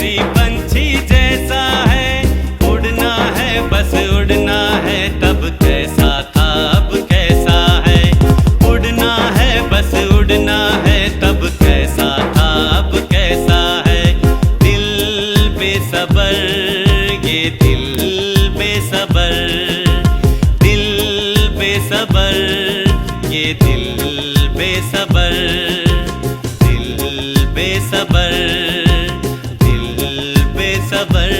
बैरी पंछी जैसा है, उड़ना है बस उड़ना है, तब कैसा था अब कैसा है। उड़ना है बस उड़ना है, तब कैसा था अब कैसा है। दिल बेसबर ये दिल बेसबर, दिल बेसबर ये दिल बेसबर, दिल बेसबर, दिल बेसबर।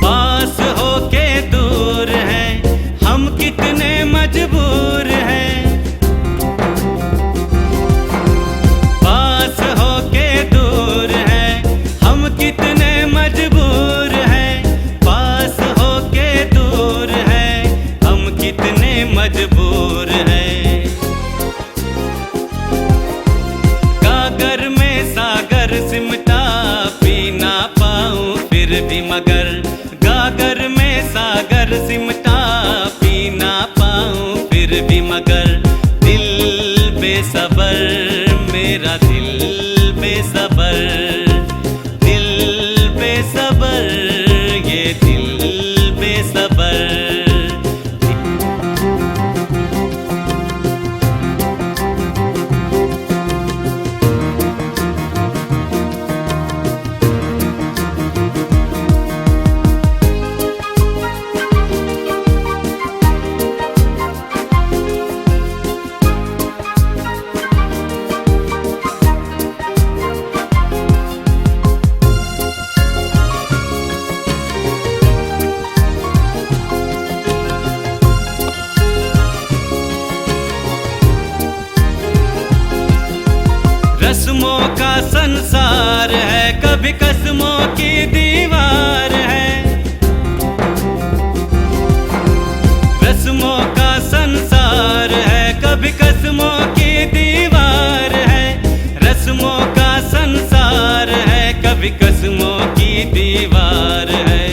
पास होके दूर हैं हम कितने मजबूर हैं, पास होके दूर हैं हम कितने मजबूर हैं, पास होके दूर हैं हम कितने मजबूर हैं। गागर में सागर सिमटा पी ना पाऊं फिर भी मगर, गागर में सागर सिमटा पी ना पाऊं फिर भी मगर। दिल बेसबर मेरा दिल बेसबर, दिल बेसबर ये दिल बेसबर। रस्मों का संसार है कभी कसमों की दीवार है, रस्मों का संसार है कभी कसमों की दीवार है, रस्मों का संसार है कभी कसमों की दीवार है।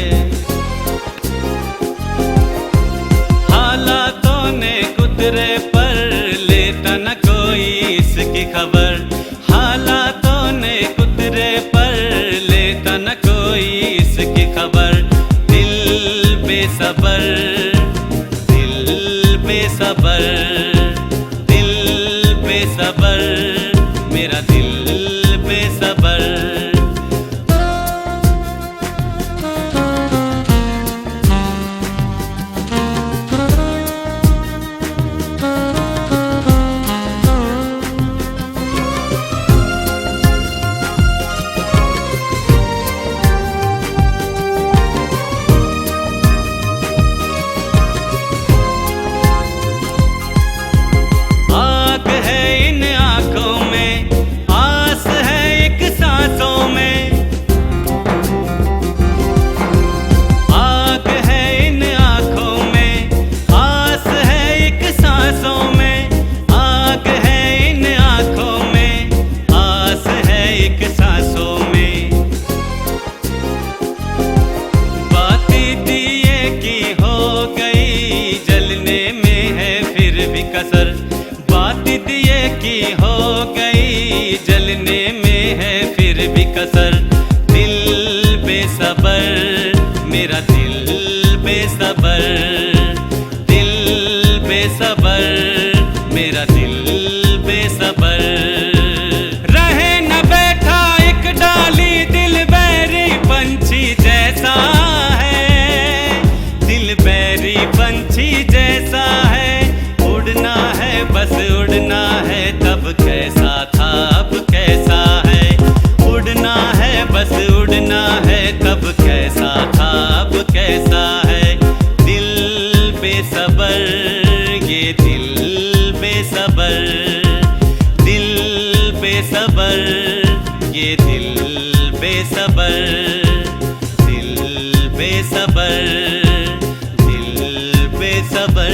हालातों ने कुतरे पर लेता न कोई इसकी खबर, हालातों ने कुतरे पर लेता न कोई इसकी खबर। दिल बेसबर, दिल बेसबर, दिल बेसबर मेरा दिल बेसबर। आग है इन आँखों में, आस है एक सांसों में, आग है इन आँखों में, आस है एक सांसों में, आग है इन आँखों में, आस है एक सांसों में। बाती दिए की हो गई जलने में है फिर भी कसर, बात दिए की हो गई जलने में है फिर भी कसर। दिल बेसबर मेरा दिल बेसबर, दिल बेसबर मेरा दिल बेसबर। रहे न बैठा एक डाली दिल बैरी पंछी जैसा है, दिल बैरी पंछी जैसा है। उड़ना है बस उड़ना है, तब कैसा था अब कैसा है। उड़ना है बस उड़ना है, तब कैसा था अब कैसा है। दिल बेसबर ये दिल बेसबर, दिल बेसबर ये दिल बेसबर, दिल बेसबर। दिल बेसबर